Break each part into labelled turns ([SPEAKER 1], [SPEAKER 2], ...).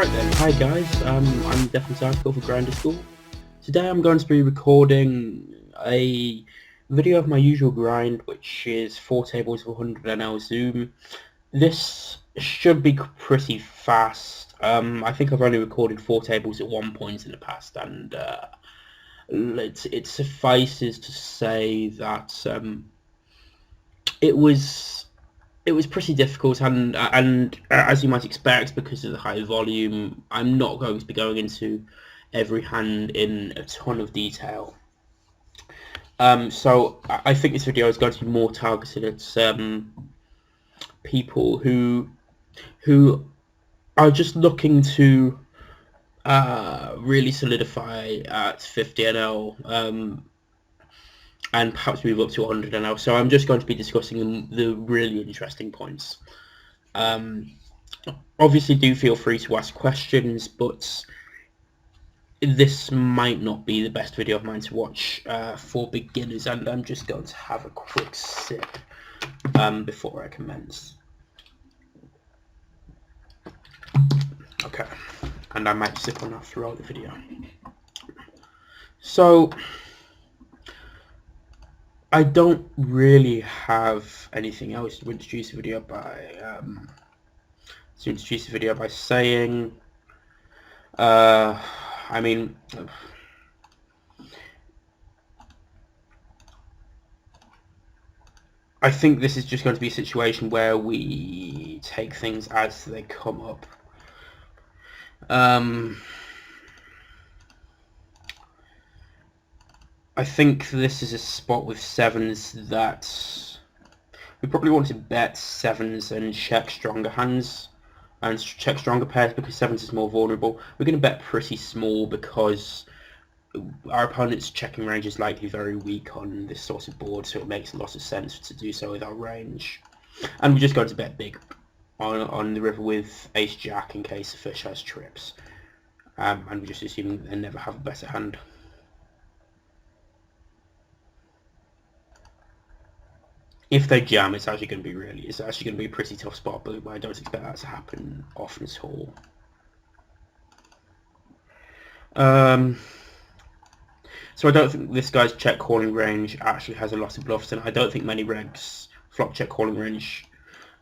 [SPEAKER 1] Alright then, hi guys, I'm Definitely Article for Grinder School. Today I'm going to be recording a video of my usual grind, which is 4 tables of 100 NL Zoom. This should be pretty fast. I think I've only recorded 4 tables at one point in the past, and it suffices to say that it was pretty difficult, and as you might expect, because of the high volume, I'm not going to be going into every hand in a ton of detail. So I think this video is going to be more targeted at people who are just looking to really solidify at 50 NL. And perhaps move up to 100 NL. So I'm just going to be discussing the really interesting points. Obviously, do feel free to ask questions, but this might not be the best video of mine to watch for beginners, and I'm just going to have a quick sip before I commence. Okay, and I might sip on that throughout the video. So I don't really have anything else to introduce the video by saying. I mean, I think this is just going to be a situation where we take things as they come up. I think this is a spot with sevens that we probably want to bet sevens and check stronger hands and check stronger pairs, because sevens is more vulnerable. We're going to bet pretty small because our opponent's checking range is likely very weak on this sort of board, so it makes a lot of sense to do so with our range. And we're just going to bet big on the river with ace jack in case the fish has trips, and we're just assuming they never have a better hand. If they jam, it's actually going to be a pretty tough spot, but I don't expect that to happen often at all. So I don't think this guy's check calling range actually has a lot of bluffs, and I don't think many regs flop check calling range.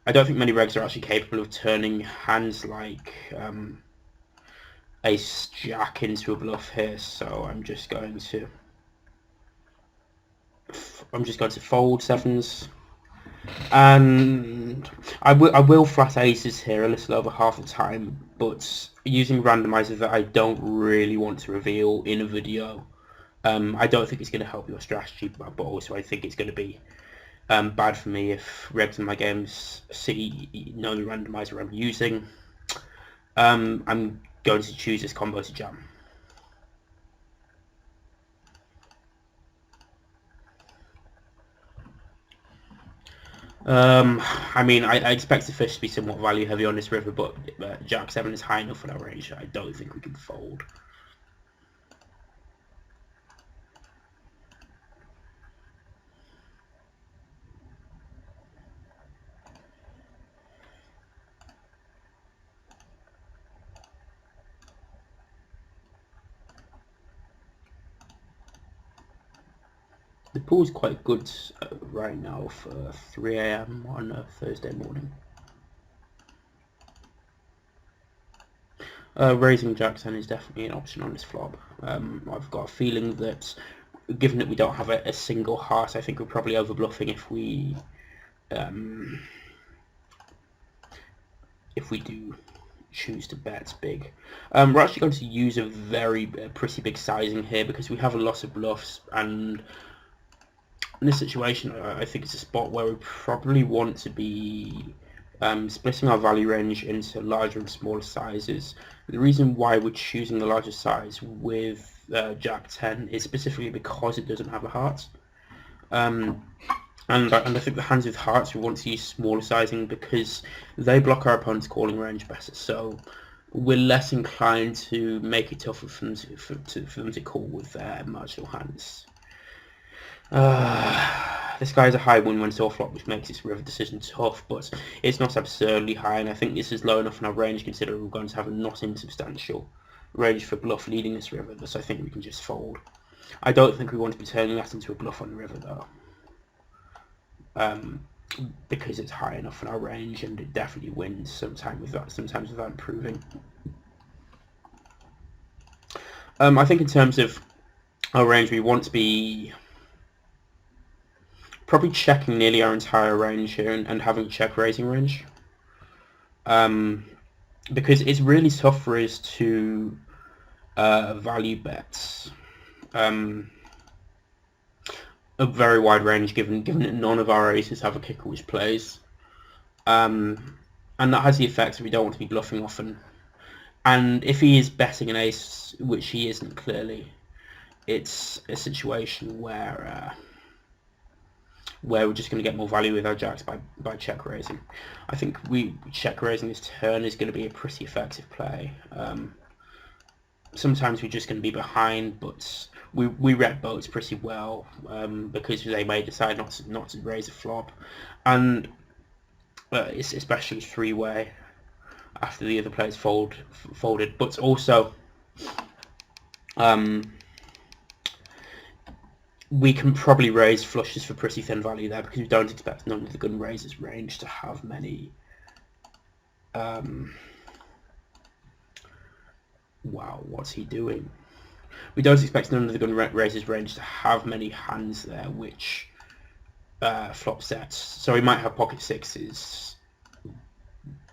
[SPEAKER 1] I don't think many regs are actually capable of turning hands like ace jack into a bluff here. So I'm just going to fold sevens. And I will flat aces here a little over half the time, but using randomizer that I don't really want to reveal in a video. I don't think it's going to help your strategy, but also I think it's going to be bad for me if regs in my games know the randomizer I'm using. I'm going to choose this combo to jam. I mean, I expect the fish to be somewhat value heavy on this river, but jack 7 is high enough for that range. I don't think we can fold. The pool's quite good right now for 3 AM on a Thursday morning. Raising jack 10 is definitely an option on this flop. I've got a feeling that, given that we don't have a single heart, I think we're probably overbluffing if we do choose to bet big. We're actually going to use a pretty big sizing here because we have a lot of bluffs, and in this situation I think it's a spot where we probably want to be splitting our value range into larger and smaller sizes. The reason why we're choosing the larger size with jack 10 is specifically because it doesn't have a heart. And I think the hands with hearts, we want to use smaller sizing because they block our opponent's calling range better, so we're less inclined to make it tougher for them to call with their marginal hands. This guy has a high win when saw flop, which makes this river decision tough, but it's not absurdly high, and I think this is low enough in our range considering we're going to have a not insubstantial range for bluff leading this river, so I think we can just fold. I don't think we want to be turning that into a bluff on the river though, because it's high enough in our range and it definitely wins sometimes without improving. I think in terms of our range, we want to be probably checking nearly our entire range here and having a check raising range, because it's really tough for us to value bets a very wide range given that none of our aces have a kicker which plays, and that has the effect that we don't want to be bluffing often. And if he is betting an ace, which he isn't clearly, it's a situation where we're just going to get more value with our jacks by check raising. I think check raising this turn is going to be a pretty effective play. Sometimes we're just going to be behind, but we read boats pretty well because they may decide not to raise a flop, and it's especially three-way after the other players folded. But also, we can probably raise flushes for pretty thin value there because we don't expect none of the gun raisers range to have many. Wow, what's he doing? We don't expect none of the gun raisers range to have many hands there which flop sets. So he might have pocket sixes,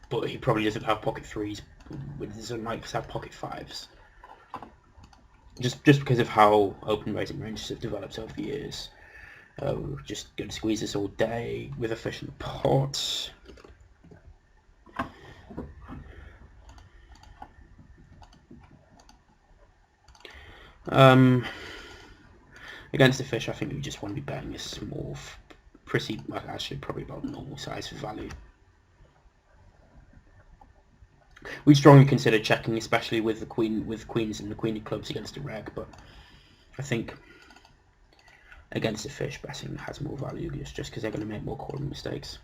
[SPEAKER 1] but he probably doesn't have pocket threes. It's unlikely to have pocket fives. Just because of how open raising ranges have developed over the years. We're just going to squeeze this all day with a fish in the pot. Against the fish, I think we just want to be betting a small, actually probably about normal size for value. We strongly consider checking, especially with the queens and the queen of clubs against a reg, but I think against the fish, betting has more value just because they're going to make more calling mistakes.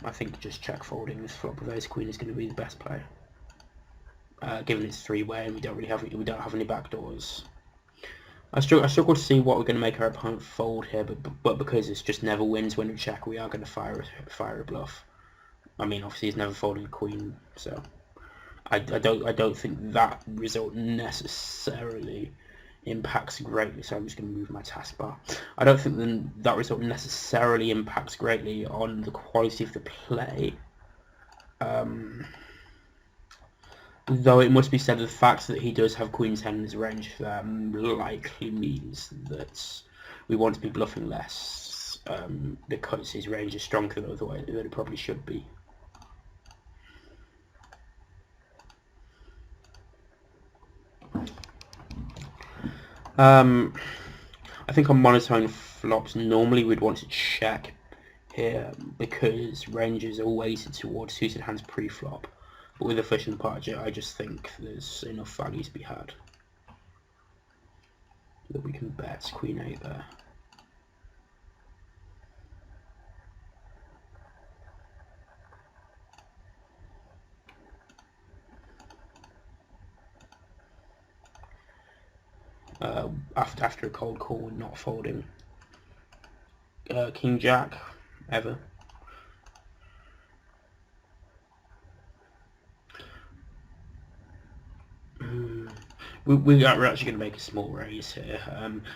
[SPEAKER 1] I think just check folding this flop with ace queen is going to be the best play, given it's three-way and we don't have any backdoors. I struggle to see what we're going to make our opponent fold here, but because it's just never wins when we check, we are going to fire a bluff. I mean, obviously he's never folded a queen, so I don't think that result necessarily impacts greatly, so I'm just going to move my taskbar. I don't think that result necessarily impacts greatly on the quality of the play, though it must be said the fact that he does have queen 10 in his range likely means that we want to be bluffing less, because his range is stronger than it probably should be. I think on monotone flops, normally we'd want to check here because ranges are weighted towards suited hands pre-flop. But with a fish in the pot, I just think there's enough value to be had that we can bet queen 8 there. After a cold call and not folding. King Jack, ever. We're actually going to make a small raise here.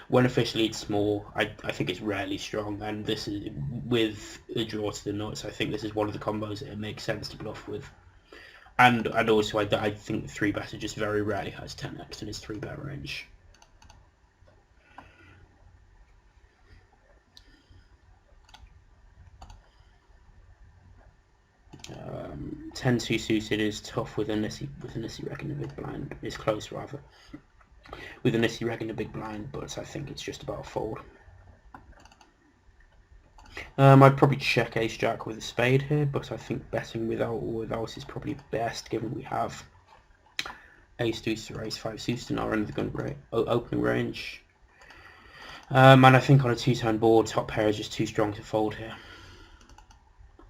[SPEAKER 1] When officially it's small, I think it's rarely strong, and this is with a draw to the nuts. I think this is one of the combos that it makes sense to bluff with. And also I think 3-better just very rarely has 10x in his 3-bet range. 10-2 suited is tough with a nissy reg in a big blind. It's close rather. With a nissy reg in a big blind, but I think it's just about a fold. I'd probably check ace jack with a spade here, but I think betting without is probably best, given we have ace deuce or ace five suited in our end of the gun opening range. And I think on a two-turn board, top pair is just too strong to fold here.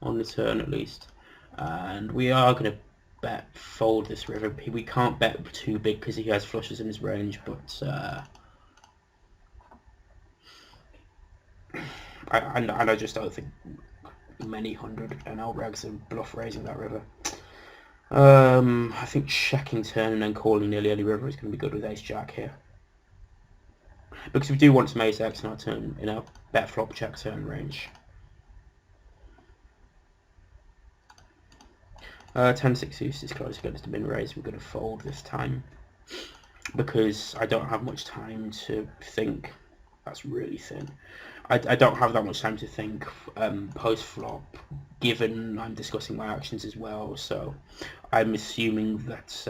[SPEAKER 1] On the turn at least. And we are going to bet fold this river. We can't bet too big because he has flushes in his range, but I just don't think many 100 NL regs are bluff raising that river. I think checking turn and then calling nearly early river is going to be good with ace jack here. Because we do want some ace x in our turn, in our bet flop check turn range. 10-6 use is close against the min raise. We're going to fold this time because I don't have much time to think. That's really thin. I don't have that much time to think post flop, given I'm discussing my actions as well. So I'm assuming that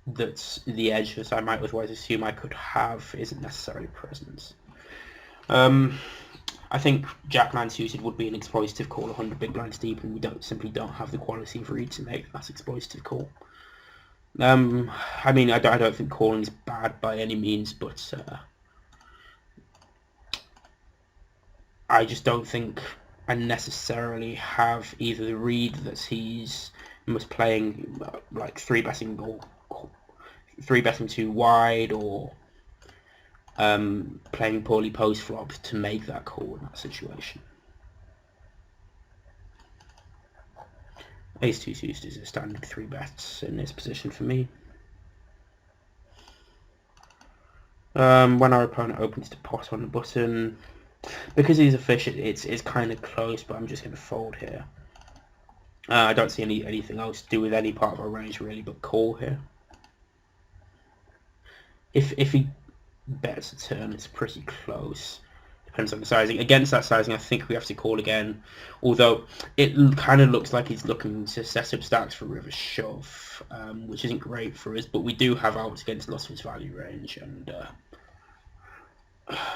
[SPEAKER 1] that the edge that I might otherwise assume I could have isn't necessarily present. I think Jack 9 suited would be an exploitative call 100 big blinds deep, and we simply don't have the quality of read to make that exploitative call. I mean, I don't think calling is bad by any means, but I just don't think I necessarily have either the read that he's playing like three betting too wide, or playing poorly post flop to make that call in that situation. Ace 2 suited is a standard 3 bets in this position for me. When our opponent opens to pot on the button, because he's a fish, it's kind of close, but I'm just going to fold here. I don't see anything else to do with any part of our range really but call here. If he bets a turn, it's pretty close. Depends on the sizing. Against that sizing, I think we have to call again. Although it kind of looks like he's looking to set up stacks for river shove, which isn't great for us. But we do have outs against lots of his value range, and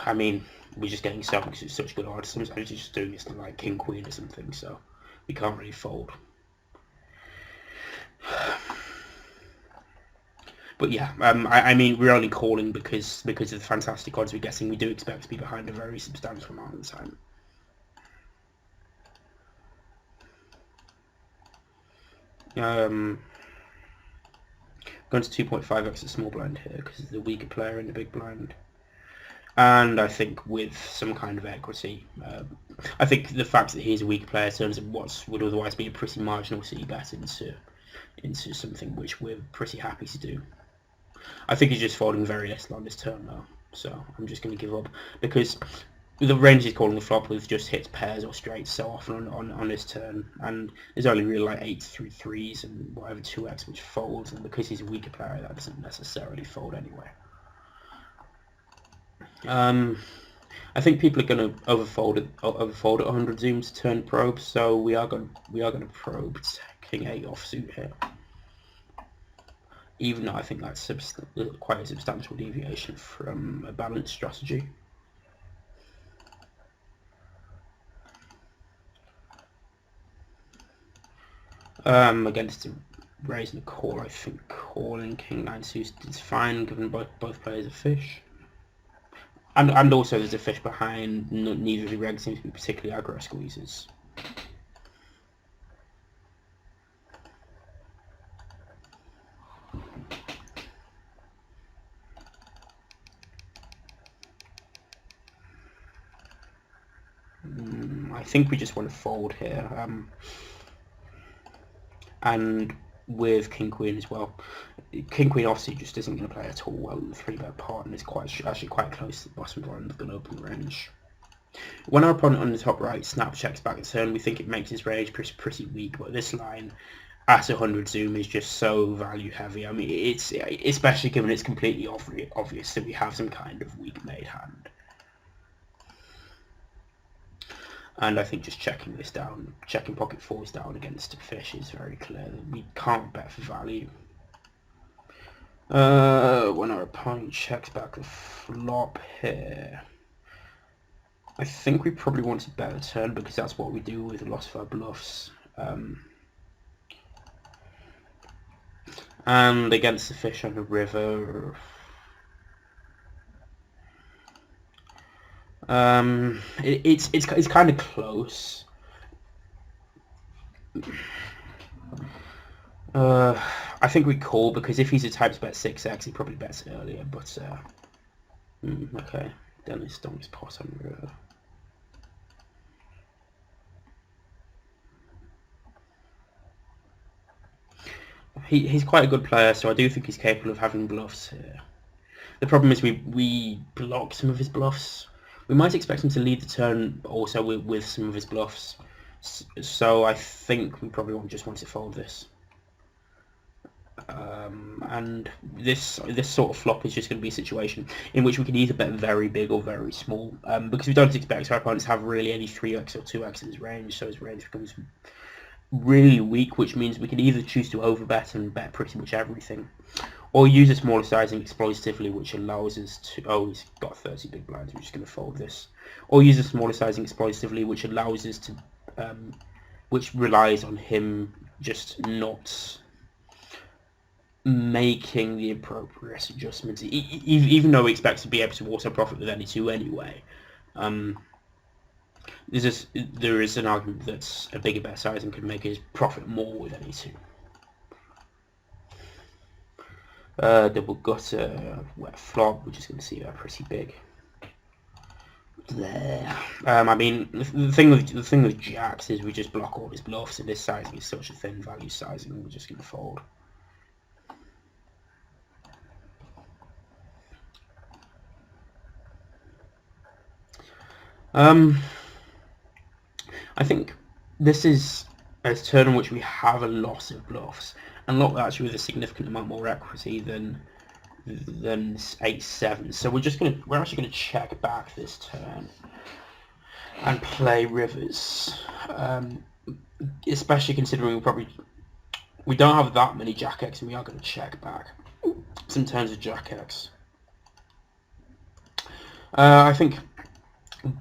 [SPEAKER 1] I mean, we're just getting stuck because it's such good odds. Sometimes he's just doing this to like king queen or something, so we can't really fold. But yeah, I mean, we're only calling because of the fantastic odds we're getting. We do expect to be behind a very substantial amount of the time. Going to 2.5x a small blind here because it's the weaker player in the big blind. And I think with some kind of equity, I think the fact that he's a weaker player turns what would otherwise be a pretty marginal C bet into something which we're pretty happy to do. I think he's just folding very little on this turn though, so I'm just going to give up because the range he's calling the flop with just hits pairs or straights so often on this turn, and there's only really like 8 through 3s and whatever 2x which folds, and because he's a weaker player that doesn't necessarily fold anyway. I think people are going to overfold at 100 zooms to turn probe, so we are going to probe king 8 offsuit here. Even though I think that's quite a substantial deviation from a balanced strategy. Against a raise and a call, I think calling king 9 suited is fine, given both players are fish. And also there's a fish behind, neither of the regs seems to be particularly aggro squeezes. I think we just want to fold here, and with king queen as well. King queen obviously just isn't going to play at all well in the 3-bet pot, and is actually quite close to the bottom of our end of the open range. When our opponent on the top right snap checks back the turn, we think it makes his range pretty weak, but this line at 100 zoom is just so value heavy. I mean, it's especially given it's completely obvious that we have some kind of weak made hand. And I think just checking this down, checking pocket fours down against a fish is very clear that we can't bet for value. When our opponent checks back the flop here, I think we probably want to bet a turn because that's what we do with a lot of our bluffs. And against the fish on the river, it's kind of close. I think we call because if he's a type to bet 6x, he probably bets it earlier. But okay, Dennis Donk's pot on the river. He's quite a good player, so I do think he's capable of having bluffs here. The problem is we block some of his bluffs. We might expect him to lead the turn also with some of his bluffs. So I think we probably just want to fold this. And this sort of flop is just going to be a situation in which we can either bet very big or very small, because we don't expect our opponents to have really any 3x or 2x in his range, so his range becomes really weak, which means we can either choose to overbet and bet pretty much everything, or use a smaller sizing exploitatively, which allows us to... Oh, he's got 30 big blinds, we're just going to fold this. Or use a smaller sizing exploitatively, which allows us to... which relies on him just not making the appropriate adjustments, even though we expect to be able to also profit with any two anyway. There is an argument that a bigger bet sizing could make us profit more with any two. Double gutter, wet flop, we're just going to see that pretty big. There. I mean, the thing with jacks is we just block all his bluffs, and this sizing is such a thin value sizing, we're just going to fold. I think this is a turn in which we have a lot of bluffs, and not actually with a significant amount more equity than 8-7. So we're actually gonna check back this turn and play rivers, especially considering we don't have that many jack X, and we are going to check back some turns of jack X. I think,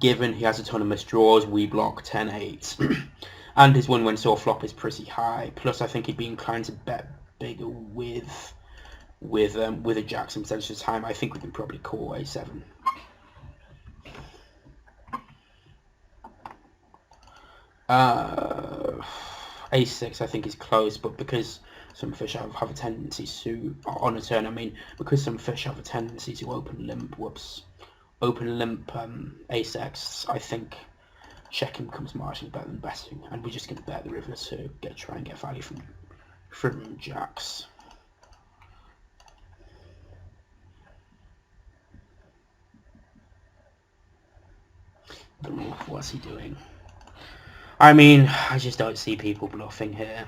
[SPEAKER 1] given he has a ton of misdraws, we block 10-8, and his win when saw flop is pretty high. Plus, I think he'd be inclined to bet bigger with a jack some percentage of the time. I think we can probably call A7. A6 I think is close, but because some fish have a tendency to, on a turn, I mean, because some fish have a tendency to open limp ace-x, I think checking becomes marginally better than betting, and we're just going to bet the river to try and get value from jacks. What's he doing? I mean, I just don't see people bluffing here,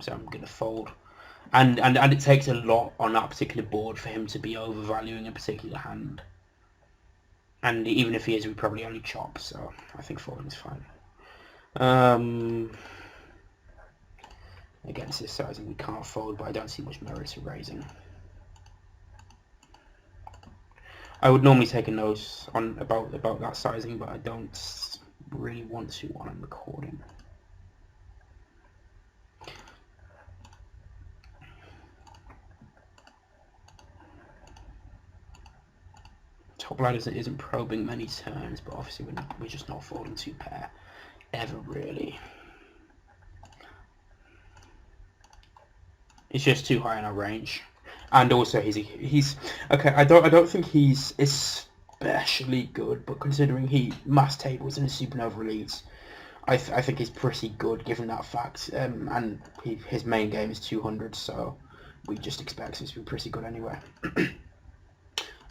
[SPEAKER 1] so I'm going to fold. And it takes a lot on that particular board for him to be overvaluing a particular hand. And even if he is, we probably only chop, so I think folding is fine. Against this sizing we can't fold, but I don't see much merit to raising. I would normally take a note about that sizing, but I don't really want to while I'm recording. Top line isn't probing many turns, but obviously we're just not folding two pair ever really. It's just too high in our range, and also he's okay. I don't think he's especially good, but considering he mass tables in a supernova leads, I think he's pretty good given that fact. And his main game is 200, so we just expect him to be pretty good anyway.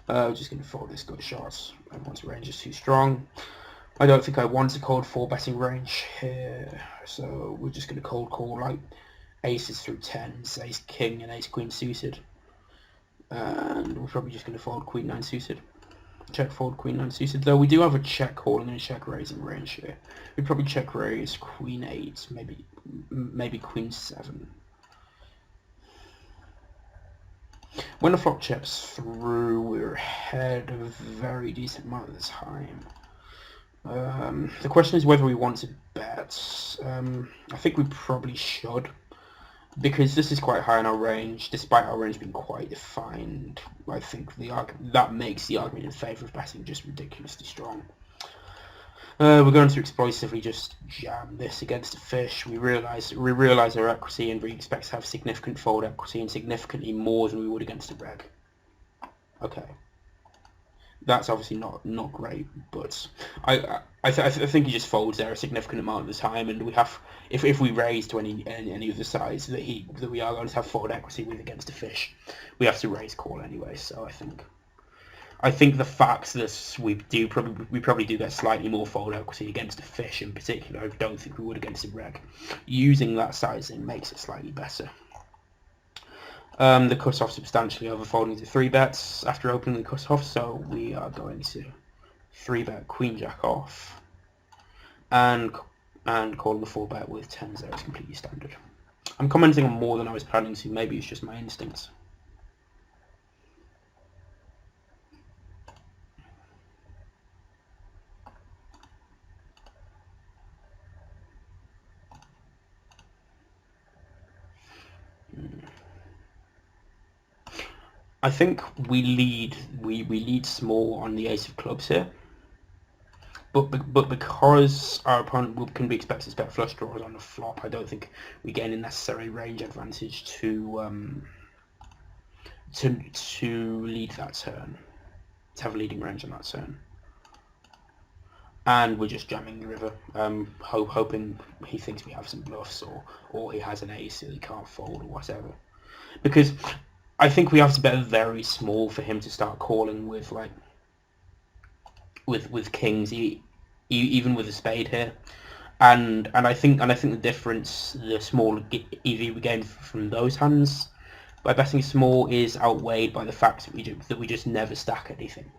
[SPEAKER 1] We're just going to fold this gut shot. Everyone's range is too strong. I don't think I want a cold 4 betting range here, so we're just going to cold call like aces through 10s, ace king and ace queen suited. And we're probably just going to fold queen 9 suited. Check fold queen 9 suited, though we do have a check calling and a check raising range here. We'd probably check raise queen 8, maybe queen 7. When the flop chips through, we're ahead a very decent amount of the time. The question is whether we want to bet. I think we probably should, because this is quite high in our range, despite our range being quite defined. I think that makes the argument in favour of betting just ridiculously strong. We're going to exploitively just jam this against a fish. We realise our equity, and we expect to have significant fold equity and significantly more than we would against a reg. Okay, that's obviously not great, but I think he just folds there a significant amount of the time, and we have if we raise to any of the sides that we are going to have fold equity with against a fish, we have to raise call anyway. So I think the fact that we probably do get slightly more fold equity against a fish in particular, I don't think we would against a reg. Using that sizing makes it slightly better. The cut-off substantially overfolding to 3 bets after opening the cut-off, so we are going to 3-bet Queen Jack off and calling the 4-bet with 10-0 is completely standard. I'm commenting on more than I was planning to, maybe it's just my instincts. I think we lead small on the ace of clubs here, but because our opponent can be expected to bet flush draws on the flop, I don't think we gain a necessary range advantage to lead that turn, to have a leading range on that turn. And we're just jamming the river, hoping he thinks we have some bluffs, or he has an ace that he can't fold or whatever, because I think we have to bet very small for him to start calling with with kings, even with a spade here, and I think the difference, the small EV we gain from those hands by betting small, is outweighed by the fact that we just never stack anything.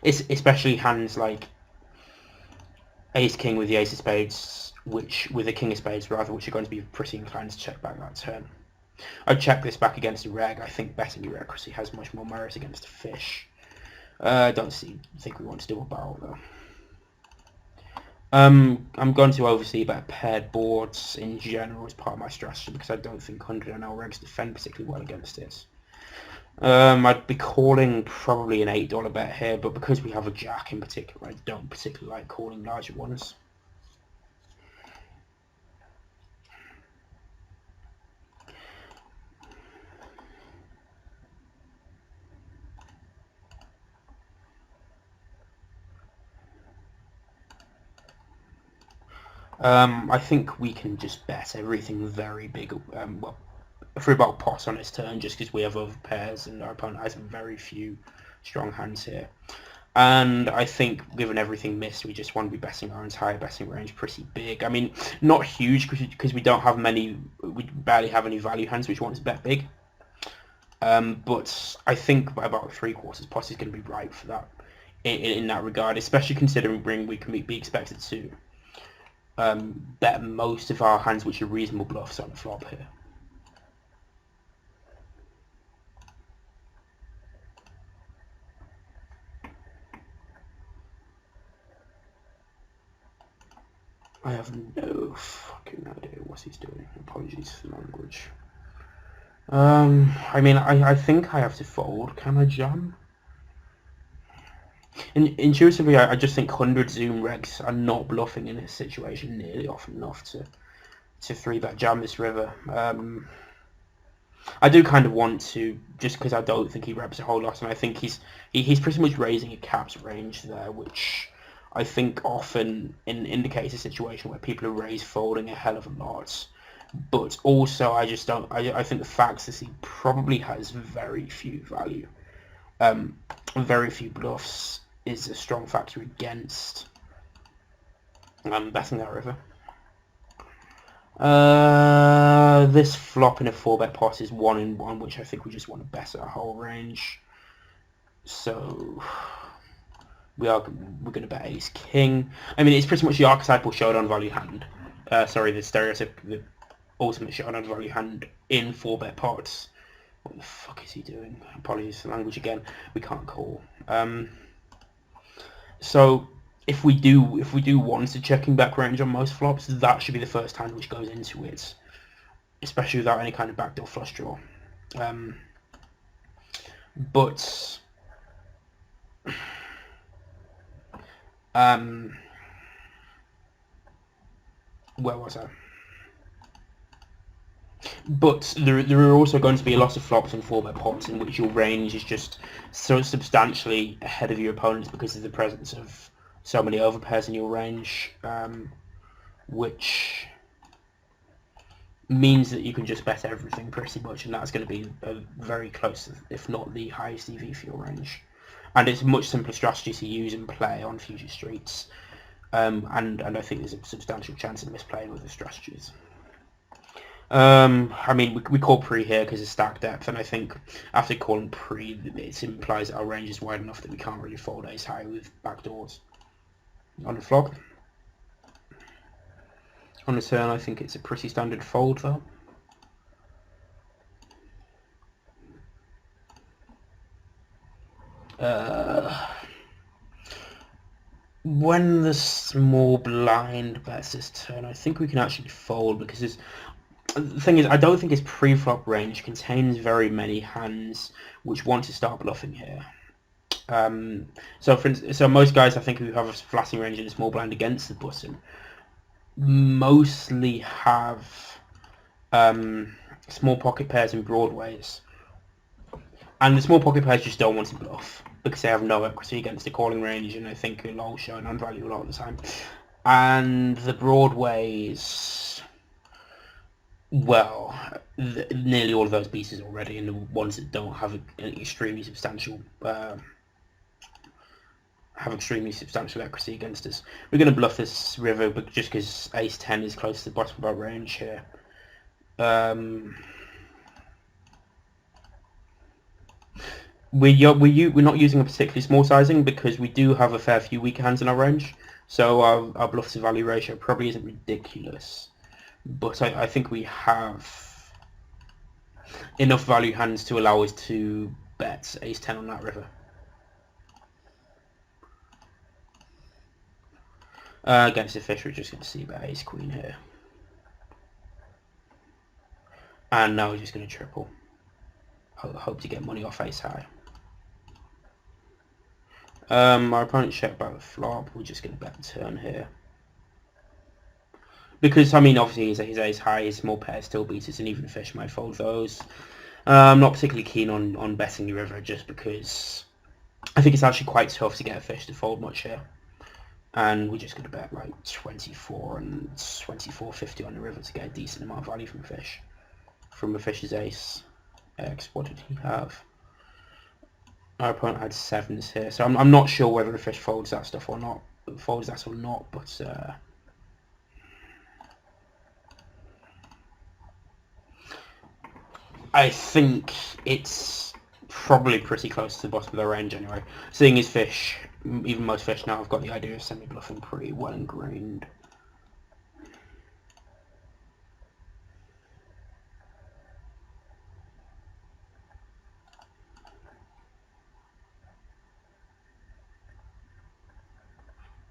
[SPEAKER 1] It's especially hands like ace king with the ace of spades, with a king of spades rather, which are going to be pretty inclined to check back that turn. I'd check this back against a reg. I think betting your equity has much more merit against a fish. I don't think we want to do a barrel though. I'm going to oversee bet paired boards in general as part of my strategy, because I don't think 100 NL regs defend particularly well against it. I'd be calling probably an $8 bet here, but because we have a jack in particular, I don't particularly like calling larger ones. I think we can just bet everything very big, well, for about pot on his turn, just because we have over pairs and our opponent has very few strong hands here. And I think, given everything missed, we just want to be betting our entire betting range pretty big. I mean, not huge, because we don't have many, we barely have any value hands which want to bet big. But I think by about 3/4 pot is going to be right for that, in that regard, especially considering we can be expected to bet most of our hands which are reasonable bluffs on the flop here. I have no fucking idea what he's doing. Apologies for the language. I mean, I think I have to fold. Can I jam? Intuitively, I just think 100 zoom regs are not bluffing in this situation nearly often enough to 3-bet jam this river. I do kind of want to, just because I don't think he reps a whole lot, and I think he's pretty much raising a caps range there, which I think often indicates a situation where people are raise folding a hell of a lot. But also, I just don't. I think the fact that he probably has very few value, very few bluffs, is a strong factor against betting that river. This flop in a 4-bet pot is 1-in-1, which I think we just want to bet our whole range. So we're going to bet ace king. I mean, it's pretty much the archetypal showdown value hand. The ultimate showdown value hand in 4-bet pots. What the fuck is he doing? Apologies for the language again. We can't call. So if we do want a checking back range on most flops, that should be the first hand which goes into it, especially without any kind of backdoor flush draw. But where was I? But there are also going to be a lot of flops and 4-bet pots in which your range is just so substantially ahead of your opponents because of the presence of so many overpairs in your range, which means that you can just bet everything pretty much, and that's going to be a very close, if not the highest EV for your range. And it's a much simpler strategy to use and play on future streets, and I think there's a substantial chance of misplaying with the strategies. I mean, we call pre here because of stack depth, and I think after calling pre, it implies that our range is wide enough that we can't really fold ace high with backdoors on the flop. On the turn, I think it's a pretty standard fold, though. When the small blind bets this turn, I think we can actually fold because the thing is, I don't think his pre-flop range contains very many hands which want to start bluffing here. So most guys, I think, who have a flatting range and a small blind against the button mostly have small pocket pairs and broadways, and the small pocket pairs just don't want to bluff because they have no equity against the calling range, and I think it'll all show non-value a lot of the time. And the broadways, well, nearly all of those pieces already, and the ones that don't have an extremely substantial equity against us. We're going to bluff this river, but just because ace 10 is close to the bottom of our range here. We're not using a particularly small sizing because we do have a fair few weak hands in our range, so our bluff to value ratio probably isn't ridiculous, but I think we have enough value hands to allow us to bet ace 10 on that river. Against the fish, we're just going to see bet ace queen here, and now we're just going to triple. Hope to get money off ace high. Our opponent checked back the flop. We're just going to bet the turn here. Because, I mean, obviously his ace high, his small pair still beats us, and even the fish might fold those. I'm not particularly keen on betting the river just because I think it's actually quite tough to get a fish to fold much here. And we're just going to bet like 24 and 24.50 on the river to get a decent amount of value from fish. From the fish's ace X, what did he have? Our opponent had 7s here, so I'm not sure whether the fish folds that stuff or not. But I think it's probably pretty close to the bottom of their range anyway. Seeing his fish, even most fish now have got the idea of semi-bluffing pretty well ingrained.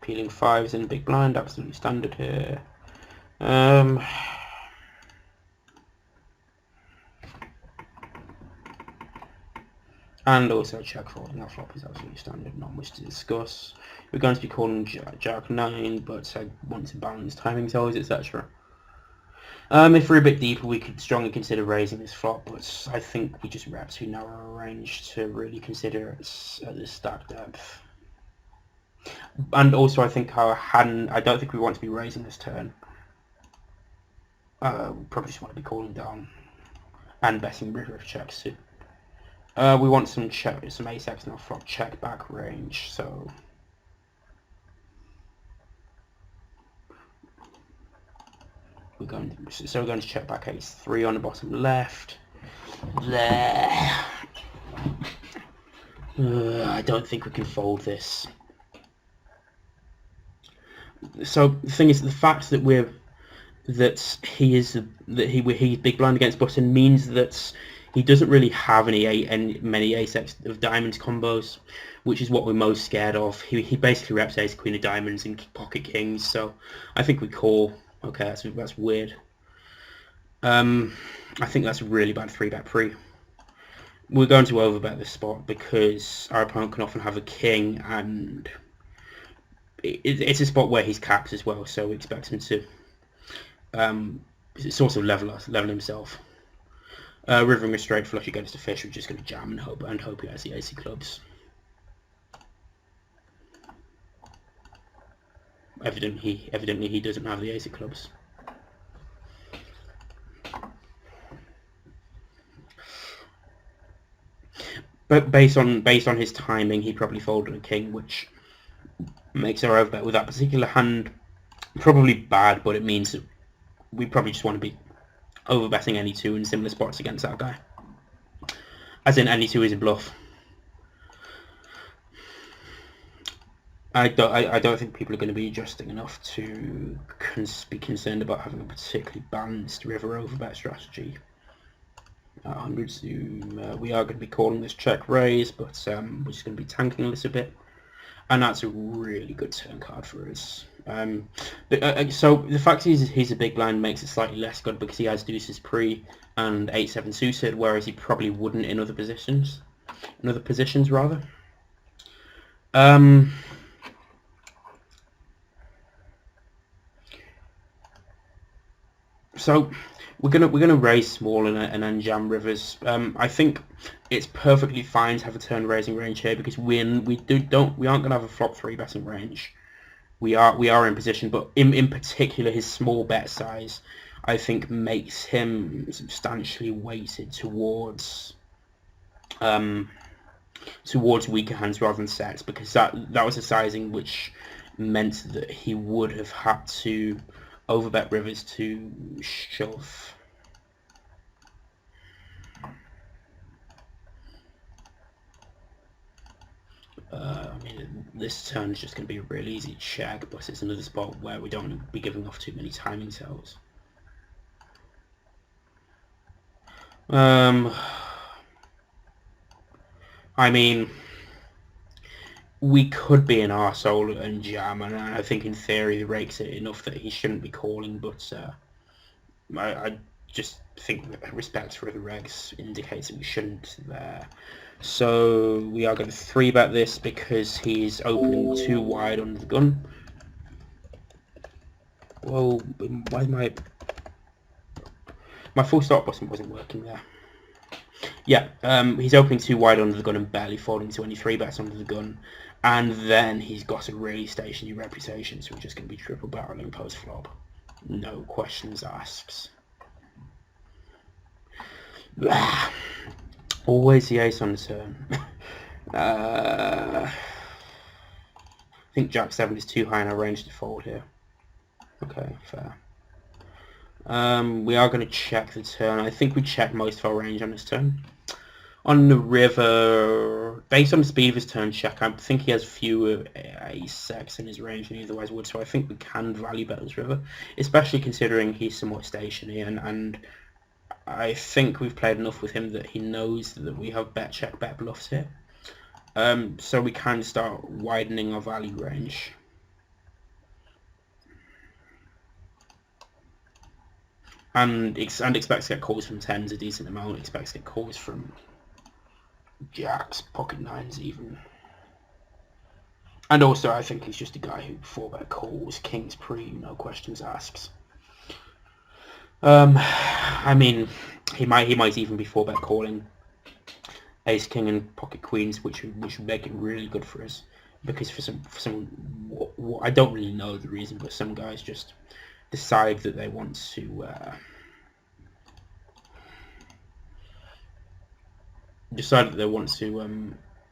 [SPEAKER 1] Peeling 5s in big blind, absolutely standard here. And also check folding that flop is absolutely standard, not much to discuss. We're going to be calling Jack 9, but I want to balance timing tells, etc. If we're a bit deeper, we could strongly consider raising this flop, but I think we just wrap too narrow a range to really consider it at this stack depth. And also, I think our hand, I don't think we want to be raising this turn. We probably just want to be calling down and betting river if checks too. We want some ace X in our flop check back range, so we're going to check back ace 3 on the bottom left. There. I don't think we can fold this. So the thing is, the fact that we're that he's big blind against button means that he doesn't really have any many ace of diamonds combos, which is what we're most scared of. He basically reps ace queen of diamonds and pocket kings, so I think we call. Okay, that's weird. I think that's a really bad 3-bet pre. We're going to overbet this spot because our opponent can often have a king, and it's a spot where he's capped as well, so we expect him to sort of level himself. Rivering a straight flush against a fish, we're just going to jam and hope he has the ace of clubs. Evidently he doesn't have the ace of clubs. But based on his timing, he probably folded a king, which makes our overbet with that particular hand probably bad, but it means that we probably just want to be overbetting any two in similar spots against that guy. As in, any two is a bluff. I don't think people are going to be adjusting enough to be concerned about having a particularly balanced river overbet strategy. 100 zoom, we are going to be calling this check raise, but we're just going to be tanking a little bit, and that's a really good turn card for us. So the fact he's a big blind makes it slightly less good because he has deuces pre and 8-7 suited, whereas he probably wouldn't in other positions. Rather. So we're gonna raise small and then jam rivers. I think it's perfectly fine to have a turn raising range here because we aren't gonna have a flop 3-betting range. We are in position, but in particular his small bet size, I think, makes him substantially weighted towards weaker hands rather than sets, because that was a sizing which meant that he would have had to overbet rivers to shove. I mean, this turn is just going to be a real easy check, but it's another spot where we don't want to be giving off too many timing tells. I mean, we could be an arsehole and jam, and I think in theory the rakes it enough that he shouldn't be calling, but I just think that respect for the regs indicates that we shouldn't there. So we are going to 3-bet this because he's opening too wide under the gun. Whoa, why is my full stop button wasn't working there. Yeah, he's opening too wide under the gun and barely falling to any 3-bets under the gun. And then he's got a really stationary reputation, so we're just going to be triple barreling post flop. No questions asked. Always the ace on the turn. I think Jack 7 is too high in our range to fold here. Okay, fair. We are going to check the turn. I think we check most of our range on this turn. On the river, based on the speed of his turn check, I think he has fewer ace-6 in his range than he otherwise would, so I think we can value bet this river, especially considering he's somewhat stationary, and I think we've played enough with him that he knows that we have bet check, bet bluffs here. So we can start widening our value range. And expect to get calls from 10s a decent amount, expect to get calls from jacks, pocket 9s even. And also I think he's just a guy who 4-bet calls, kings pre, no questions asked. I mean, he might even be 4-bet calling ace king and pocket queens, which would make it really good for us, because for some I don't really know the reason, but some guys just decide that they want to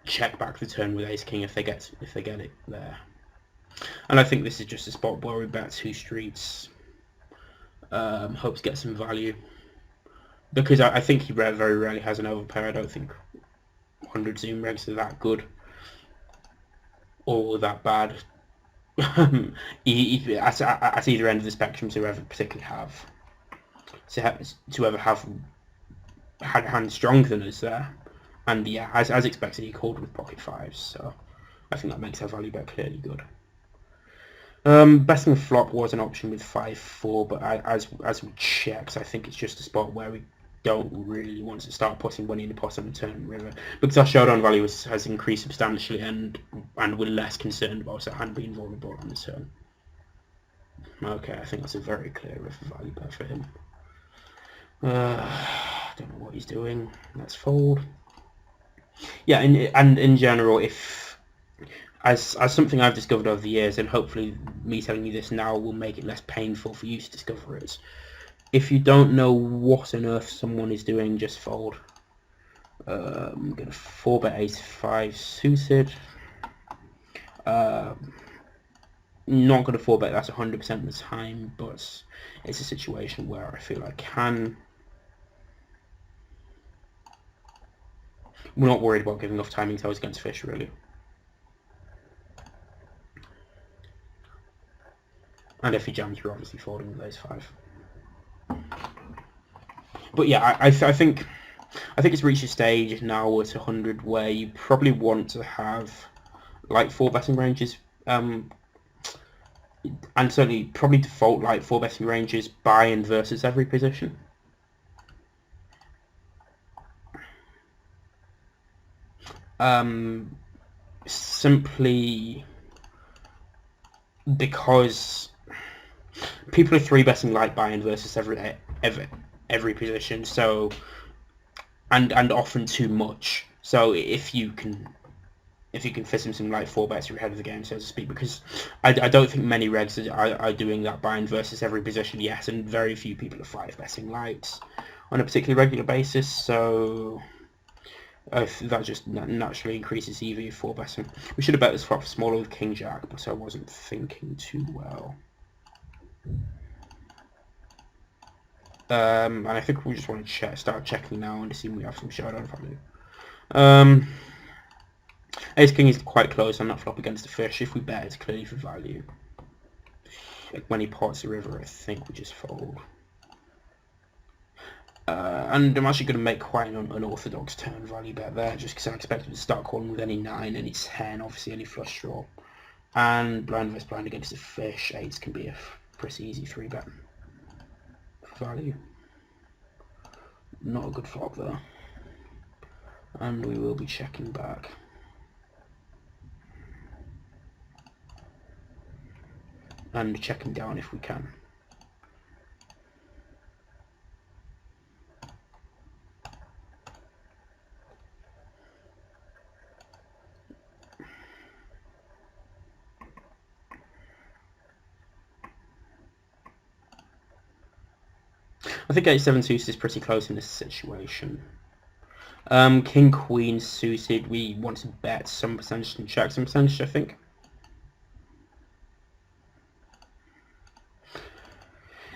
[SPEAKER 1] check back the turn with ace king if they get it there. And I think this is just a spot where we bet 2 streets, hopes get some value, because I think he very rarely has an overpair. I don't think 100 zoom regs are that good or that bad. at either end of the spectrum to ever particularly have to ever have had a hand stronger than us there. And yeah, as expected, he called with pocket fives, so I think that makes our value bet clearly good. Betting the flop was an option with 5-4, but as we checked, I think it's just a spot where we don't really want to start putting money in the pot on the turn river, because our showdown value has increased substantially, and we're less concerned about our hand being vulnerable on the turn. Okay, I think that's a very clear river value bet for him. I don't know what he's doing. Let's fold. Yeah, and in general, if as something I've discovered over the years, and hopefully me telling you this now will make it less painful for you to discover it. If you don't know what on earth someone is doing, just fold. I'm going to 4-bet ace-5 suited. Not going to 4-bet that's 100% of the time, but it's a situation where I feel I can. We're not worried about giving off timing tells against fish, really. And if he jams, you're obviously folding with ace-5. But yeah, I think it's reached a stage now at 100 where you probably want to have like 4 betting ranges, and certainly probably default like 4 betting ranges buy and versus every position. Simply because people are 3-betting like buy and versus every position, so and often too much. So if you can fit in some like 4-bets, you're ahead of the game, so to speak, because I don't think many regs are doing that buy and versus every position yet, and very few people are 5-betting lights on a particularly regular basis, so that just naturally increases EV of 4-betting. We should have bet this flop smaller with King Jack, but I wasn't thinking too well. And I think we just want to start checking now and see if we have some showdown value. Ace King is quite close on that flop against the fish. If we bet, it's clearly for value. Like when he pots the river, I think we just fold. And I'm actually going to make quite an unorthodox turn value bet there, just because I expect him to start calling with any 9, any 10, obviously any flush draw. And blind versus blind against the fish, 8s can be a pretty easy 3-bet for value. Not a good flop though. And we will be checking back. And checking down if we can. I think 8-7 suited is pretty close in this situation. King Queen suited, we want to bet some percentage and check some percentage, I think.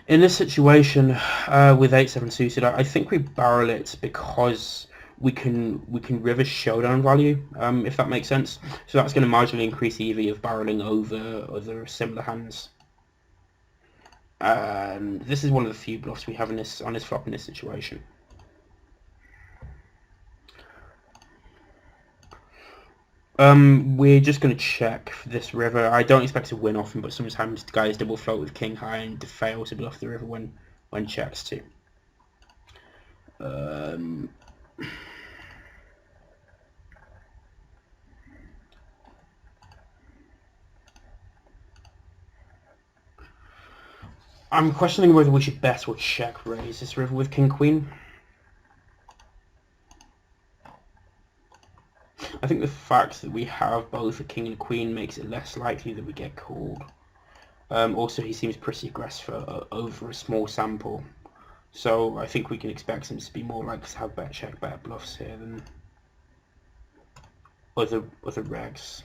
[SPEAKER 1] In this situation, with 8-7 suited, I think we barrel it because we can river showdown value, if that makes sense. So that's going to marginally increase EV of barreling over other similar hands. This is one of the few bluffs we have on this flop in this situation. We're just going to check this river. I don't expect to win often, but sometimes guys double float with king high and fail to bluff the river when checks too. I'm questioning whether we should bet or check raise this river with king queen. I think the fact that we have both a king and a queen makes it less likely that we get called. Also, he seems pretty aggressive over a small sample, so I think we can expect him to be more likely to have bet check, bet bluffs here than other regs.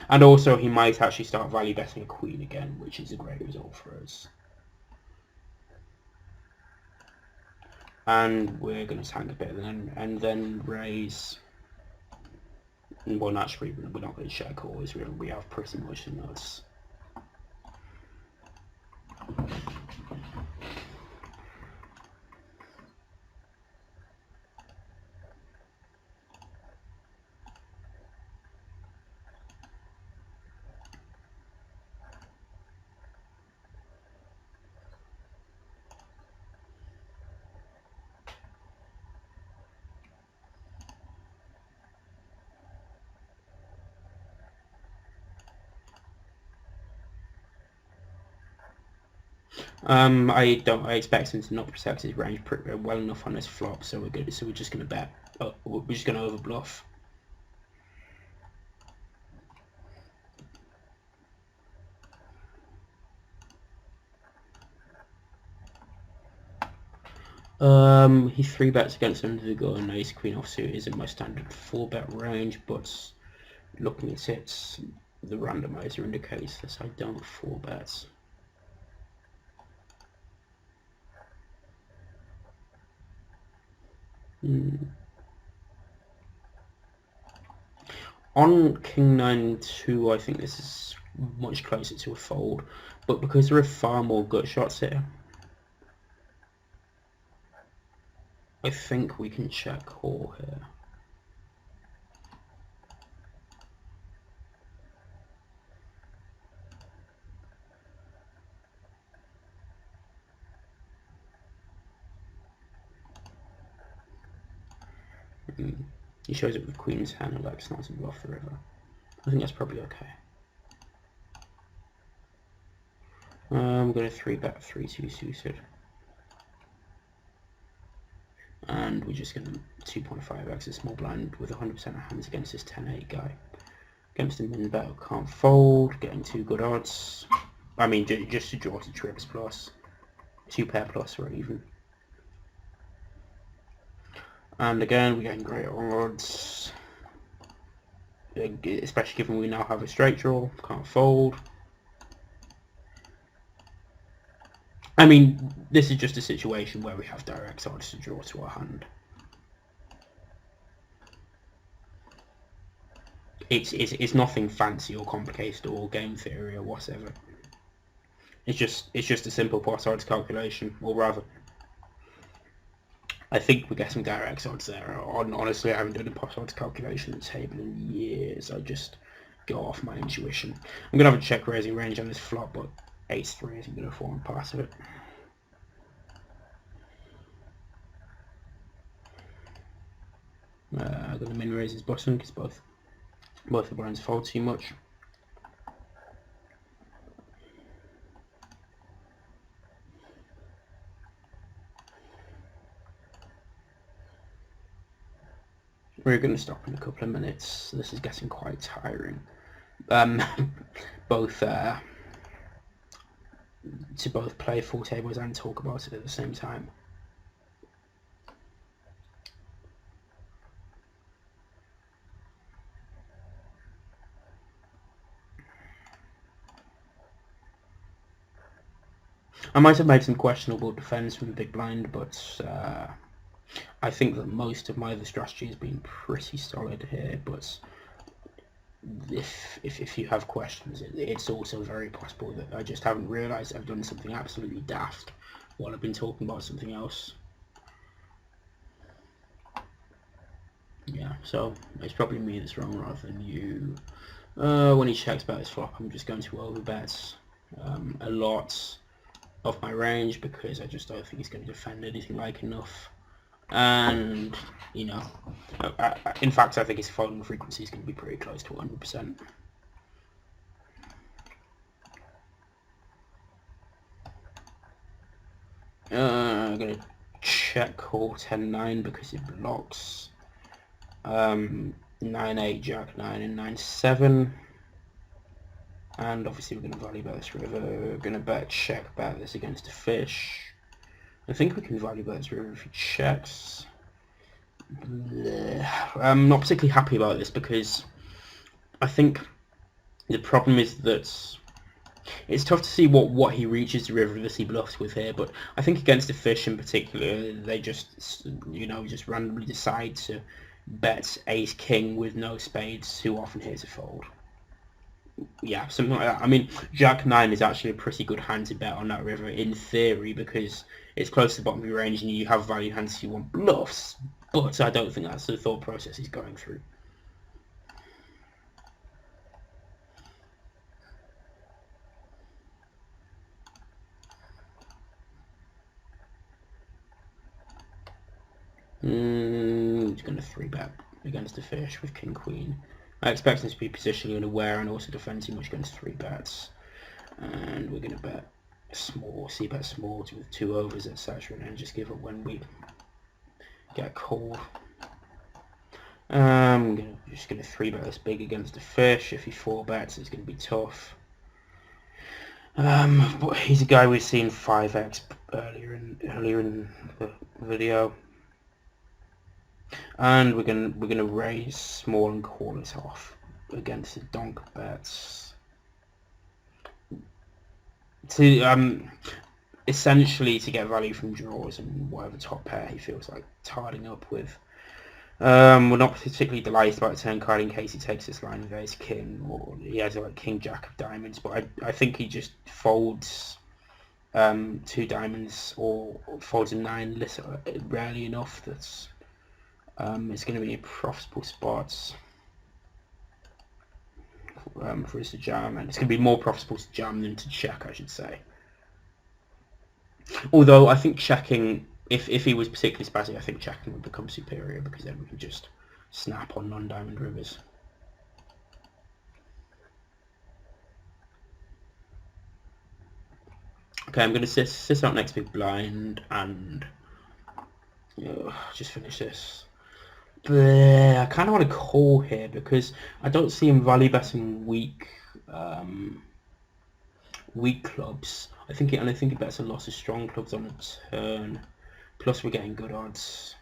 [SPEAKER 1] And also, he might actually start value betting a queen again, which is a great result for us. And we're going to tank a bit and then raise. Well, naturally, we're not going to check always. We have pretty much the notes. I expect him to not protect his range pretty well enough on this flop, so we're good. So we're just gonna bet. We're just gonna overbluff. He 3-bets against under the gun. Ace Queen offsuit is in my standard 4-bet range, but looking at it, the randomizer indicates that I don't 4-bet. On King 9-2, I think this is much closer to a fold, but because there are far more gut shots here, I think we can check call here. He shows it with Queen's hand and elects not to bluff the river. I think that's probably okay. I'm going to 3-bet 3-2 suited. And we're just going to 2.5x a small blind with 100% of hands against this 10-8 guy. Against a min bet, can't fold, getting 2 good odds. I mean, just to draw to trips plus. 2 pair plus or even. And again, we're getting great odds. Especially given we now have a straight draw, can't fold. I mean, this is just a situation where we have direct odds to draw to our hand. It's nothing fancy or complicated or game theory or whatever. It's just a simple pot odds calculation, or rather, I think we're getting direct odds there. Honestly, I haven't done a pot odds calculation table in years. I just go off my intuition. I'm gonna have a check raising range on this flop, but ace-3 isn't gonna form part of it. I'm gonna min raise his button because both the blinds fold too much. We're going to stop in a couple of minutes. This is getting quite tiring. Both to both play full tables and talk about it at the same time. I might have made some questionable defense from the big blind, but I think that most of my other strategy has been pretty solid here. But if you have questions, it's also very possible that I just haven't realised I've done something absolutely daft while I've been talking about something else. Yeah, so it's probably me that's wrong rather than you. When he checks about his flop, I'm just going to overbet a lot of my range because I just don't think he's going to defend anything like enough. And, you know, in fact, I think his folding frequency is going to be pretty close to 100%. I'm going to check call 10-9 because it blocks 9-8, Jack 9 and 9-7. And obviously we're going to value bet this river. We're going to bet check bet this against a fish. I think we can value bet this river if he checks. I'm not particularly happy about this because I think the problem is that it's tough to see what he reaches the river that he bluffs with here, but I think against a fish in particular, they just, you know, just randomly decide to bets ace king with no spades, too often here's a fold. Yeah, something like that. I mean, Jack 9 is actually a pretty good hand to bet on that river in theory because it's close to the bottom of your range and you have value hands if you want bluffs, but I don't think that's the thought process he's going through. He's going to 3-bet against the fish with king queen. I expect him to be positionally unaware and also defending, which against 3 bets. And we're going to bet small, c-bet small with 2 overs, etc. and then just give up when we get called. Just going to 3-bet this big against the fish. If he 4-bets, it's going to be tough. But he's a guy we've seen 5x earlier in the video. And we're gonna raise small and call it off against the donk bets. To essentially to get value from draws and whatever top pair he feels like tidying up with. We're not particularly delighted about the turn card in case he takes this line with ace king or he has like king jack of diamonds, but I think he just folds 2 diamonds or folds a 9 rarely enough that's it's going to be a profitable spot for us to jam, and it's going to be more profitable to jam than to check, I should say. Although I think checking, if he was particularly spazzy, I think checking would become superior because then we can just snap on non-diamond rivers. Okay, I'm going to sit out next big blind and just finish this. But I kind of want to call here because I don't see him value betting weak clubs. I think he bets a lot of strong clubs on the turn. Plus we're getting good odds.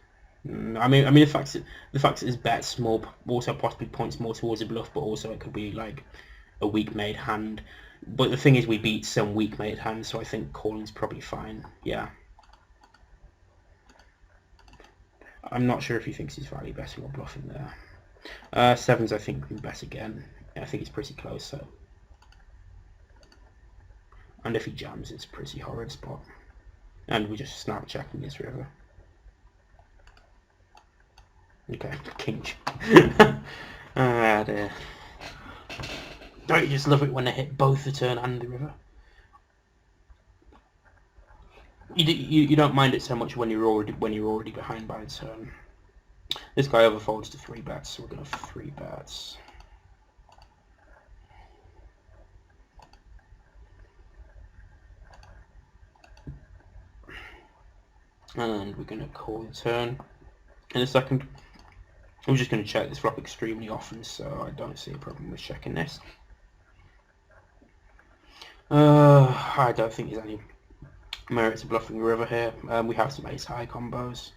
[SPEAKER 1] I mean the fact that his bet small also possibly points more towards a bluff, but also it could be like a weak made hand. But the thing is, we beat some weak made hands, so I think calling's probably fine. Yeah. I'm not sure if he thinks he's value betting or bluffing there. Sevens, I think we can bet again. I think he's pretty close, so. And if he jams, it's a pretty horrid spot. And we just snap checking this river. Okay, king. Ah, dear. Don't you just love it when they hit both the turn and the river? You don't mind it so much when you're already behind by a turn. This guy overfolds to 3 bets, so we're going to 3 bets. And we're going to call the turn in a second. I'm just going to check this flop extremely often, so I don't see a problem with checking this. I don't think there's any merit to bluffing the river here. We have some ace high combos.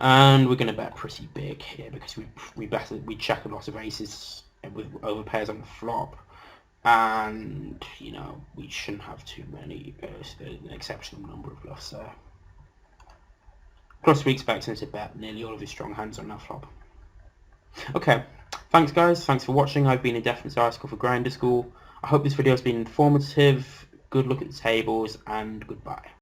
[SPEAKER 1] And we're going to bet pretty big here because we check a lot of aces with over pairs on the flop. And, you know, we shouldn't have too many, an exceptional number of bluffs there. Plus we expect him to bet nearly all of his strong hands on that flop. Okay, thanks guys, thanks for watching. I've been Indefinite Article for Grinder School. I hope this video has been informative. Good look at the tables and goodbye.